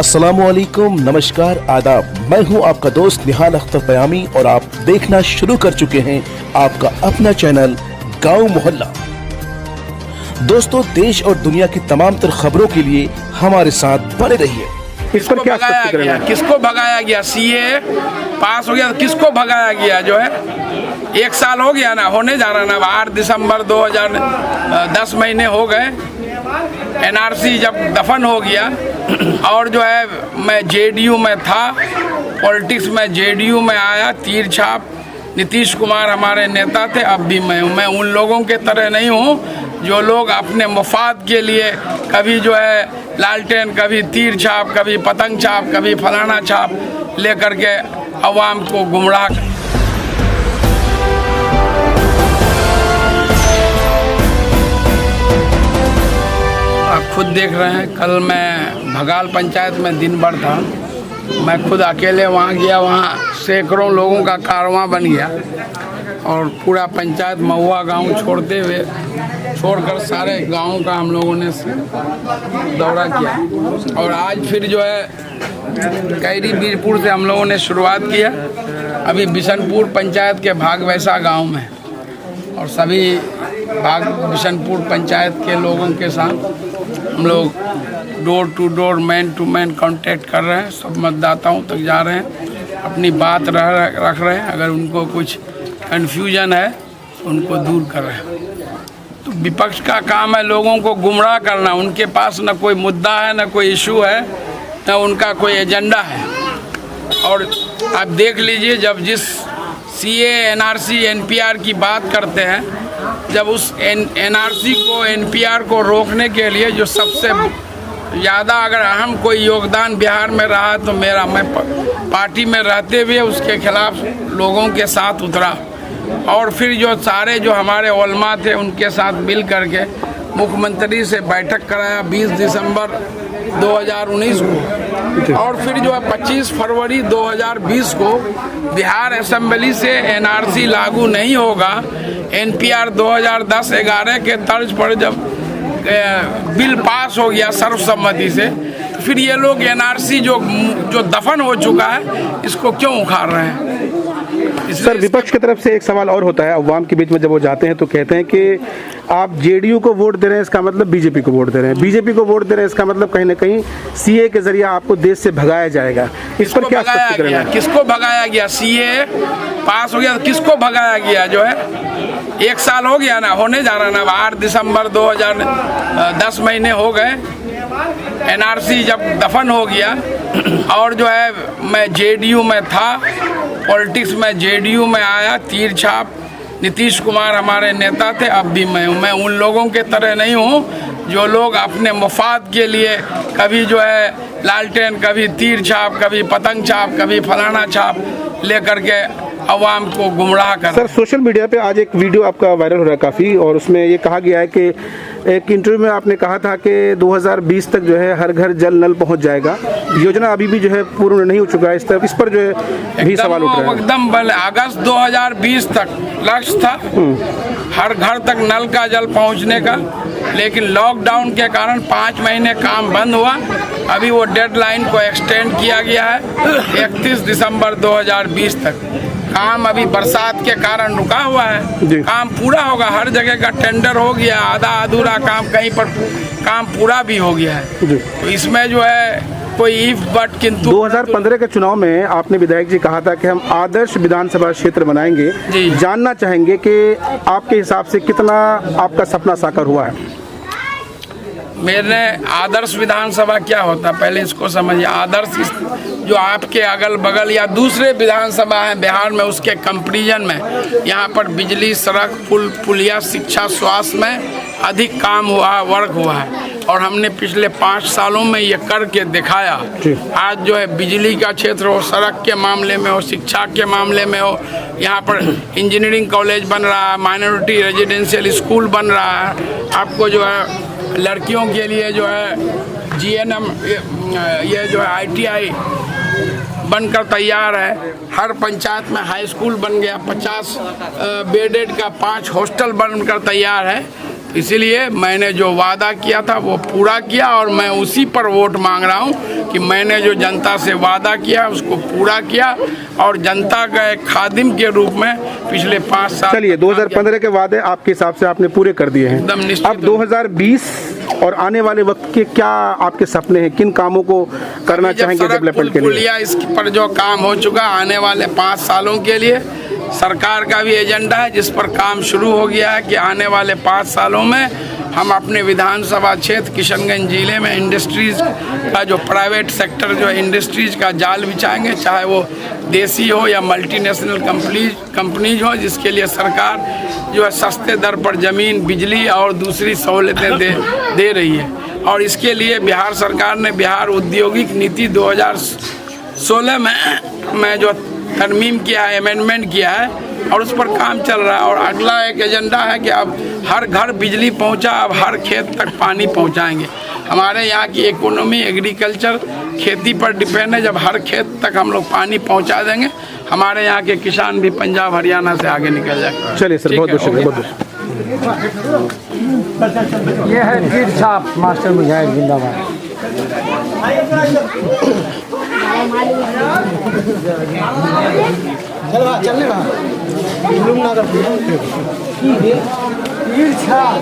अस्सलामुअलैकुम, नमस्कार, आदाब। मैं हूं आपका दोस्त निहाल अख्तर पयामी और आप देखना शुरू कर चुके हैं आपका अपना चैनल गांव मोहल्ला। दोस्तों, देश और दुनिया की तमाम तर खबरों के लिए हमारे साथ बने रहिए। इस पर क्या स्पष्टीकरण है? किसको भगाया गया? सीए पास हो गया, किसको भगाया गया? जो है 1 साल हो गया ना, होने जा रहा ना। 8 दिसंबर 2010 महीने हो गए। एनआरसी जब दफन हो गया और जो है मैं जेडीयू में था, पॉलिटिक्स में जेडीयू में आया, तीर छाप नीतीश कुमार हमारे नेता थे। अब भी मैं हूँ। मैं उन लोगों के तरह नहीं हूँ जो लोग अपने मुफाद के लिए कभी जो है लालटेन, कभी तीर छाप, कभी पतंग छाप, कभी फलाना छाप लेकर के अवाम को गुमराह। आप खुद देख रहे हैं, कल मैं भगाल पंचायत में दिन भर था। मैं खुद अकेले वहाँ गया, वहाँ सैकड़ों लोगों का कारवां बन गया और पूरा पंचायत महुआ गांव छोड़कर सारे गांवों का हम लोगों ने दौरा किया। और आज फिर जो है कैरी बीरपुर से हम लोगों ने शुरुआत किया। अभी बिशनपुर पंचायत के भागवैसा गांव में और सभी बिशनपुर पंचायत के लोगों के साथ हम लोग door to door, man to man contact कर रहे हैं। सब मतदाताओं तक जा रहे हैं, अपनी बात रख रहे हैं। अगर उनको कुछ कन्फ्यूजन है उनको दूर कर रहे हैं। तो विपक्ष का काम है लोगों को गुमराह करना। उनके पास न कोई मुद्दा है, न कोई इशू है, न उनका कोई एजेंडा है। और आप देख लीजिए, जब जिस सीए, एनआरसी, एनपीआर की बात करते हैं, जब उस एनआरसी को, एनपीआर को रोकने के लिए जो सबसे ज़्यादा अगर अहम कोई योगदान बिहार में रहा तो मेरा, मैं पार्टी में रहते हुए उसके खिलाफ लोगों के साथ उतरा। और फिर जो सारे जो हमारे उलमा थे उनके साथ मिल करके मुख्यमंत्री से बैठक कराया 20 दिसंबर 2019 को। और फिर जो है 25 फरवरी 2020 को बिहार असेंबली से एनआरसी लागू नहीं होगा, एनपीआर 2010-11 के तर्ज पर जब बिल पास हो गया सर्वसम्मति से, तो फिर ये लोग एनआरसी जो दफन हो चुका है इसको क्यों उखाड़ रहे हैं? सर, विपक्ष की तरफ से एक सवाल और होता है अवाम के बीच में, जब वो जाते हैं तो कहते हैं कि आप जेडीयू को वोट दे रहे हैं, इसका मतलब बीजेपी को वोट दे रहे हैं, बीजेपी को वोट दे रहे हैं, इसका मतलब कहीं ना कहीं सीए के जरिए आपको देश से भगाया जाएगा। इस पर क्या स्पष्टीकरण है? किसको भगाया गया? सीए पास हो गया, किसको भगाया गया? जो है 1 साल हो गया ना, होने जा रहा ना। 8 दिसंबर 2010 महीने हो गए। एनआरसी जब दफन हो गया और जो है मैं जेडीयू में था, पॉलिटिक्स में जेडीयू में आया, तीर छाप नीतीश कुमार हमारे नेता थे। अब भी मैं हूँ। मैं उन लोगों के तरह नहीं हूँ जो लोग अपने मुफाद के लिए कभी जो है लालटेन, कभी तीर छाप, कभी पतंग छाप, कभी फलाना छाप लेकर के अवाम को गुमराह कर। सर, सोशल मीडिया पे आज एक वीडियो आपका वायरल हो रहा है काफ़ी, और उसमें ये कहा गया है कि एक इंटरव्यू में आपने कहा था कि 2020 तक जो है हर घर जल नल पहुंच जाएगा। योजना अभी भी जो है पूर्ण नहीं हो चुका है। इस पर जो है भी सवाल उठ रहा है। एकदम अगस्त 2020 तक लक्ष्य था हर घर तक नल का जल पहुंचने का, लेकिन लॉकडाउन के कारण 5 महीने काम बंद हुआ। अभी वो डेडलाइन को एक्सटेंड किया गया है 31 दिसंबर 2020 तक। काम अभी बरसात के कारण रुका हुआ है। काम पूरा होगा, हर जगह का टेंडर हो गया, आधा अधूरा काम कहीं पर काम पूरा भी हो गया है। तो इसमें जो है कोई इफ बट किंतु। 2015 के चुनाव में आपने विधायक जी कहा था कि हम आदर्श विधानसभा क्षेत्र बनाएंगे। जानना चाहेंगे कि आपके हिसाब से कितना आपका सपना साकार हुआ है? मेरे आदर्श विधानसभा क्या होता है पहले इसको समझिए। आदर्श जो आपके अगल बगल या दूसरे विधानसभा हैं बिहार में, उसके कंपैरिजन में यहाँ पर बिजली, सड़क, पुलिया, शिक्षा, स्वास्थ्य में अधिक काम हुआ, वर्क हुआ है। और हमने पिछले 5 सालों में ये करके दिखाया। आज जो है बिजली का क्षेत्र हो, सड़क के मामले में हो, शिक्षा के मामले में हो, यहाँ पर इंजीनियरिंग कॉलेज बन रहा है, माइनॉरिटी रेजिडेंशियल स्कूल बन रहा है। आपको जो है लड़कियों के लिए जो है जीएनएम, ये जो है आईटीआई बनकर तैयार है। हर पंचायत में हाई स्कूल बन गया, 50 बेडेड का 5 हॉस्टल बनकर तैयार है। इसीलिए मैंने जो वादा किया था वो पूरा किया और मैं उसी पर वोट मांग रहा हूँ कि मैंने जो जनता से वादा किया उसको पूरा किया और जनता का एक खादिम के रूप में पिछले 5 साल। चलिए 2015 के वादे आपके हिसाब से आपने पूरे कर दिए हैं, एकदम निश्चित। अब 2020 और आने वाले वक्त के क्या आपके सपने हैं, किन कामों को करना चाहेंगे डेवलपमेंट के लिए? पुलिया इस पर जो काम हो चुका आने वाले 5 सालों के लिए सरकार का भी एजेंडा है जिस पर काम शुरू हो गया है कि आने वाले 5 सालों में हम अपने विधानसभा क्षेत्र किशनगंज जिले में इंडस्ट्रीज का जो प्राइवेट सेक्टर जो इंडस्ट्रीज का जाल बिछाएंगे, चाहे वो देसी हो या मल्टीनेशनल कंपनीज हो, जिसके लिए सरकार जो है सस्ते दर पर ज़मीन, बिजली और दूसरी सहूलतें दे रही है। और इसके लिए बिहार सरकार ने बिहार औद्योगिक नीति 2016 में जो तरमीम किया है, अमेंडमेंट किया है और उस पर काम चल रहा है। और अगला एक एजेंडा है कि अब हर घर बिजली पहुंचा, अब हर खेत तक पानी पहुंचाएंगे। हमारे यहाँ की इकोनॉमी एग्रीकल्चर खेती पर डिपेंड है। जब हर खेत तक हम लोग पानी पहुंचा देंगे, हमारे यहाँ के किसान भी पंजाब हरियाणा से आगे निकल जाएंगे। चलिए सर, बहुत बहुत शुक्रिया, बहुत बहुत। ये है पीर छाप मास्टर मुजाहिद जिंदाबाद। चलने पीर छाप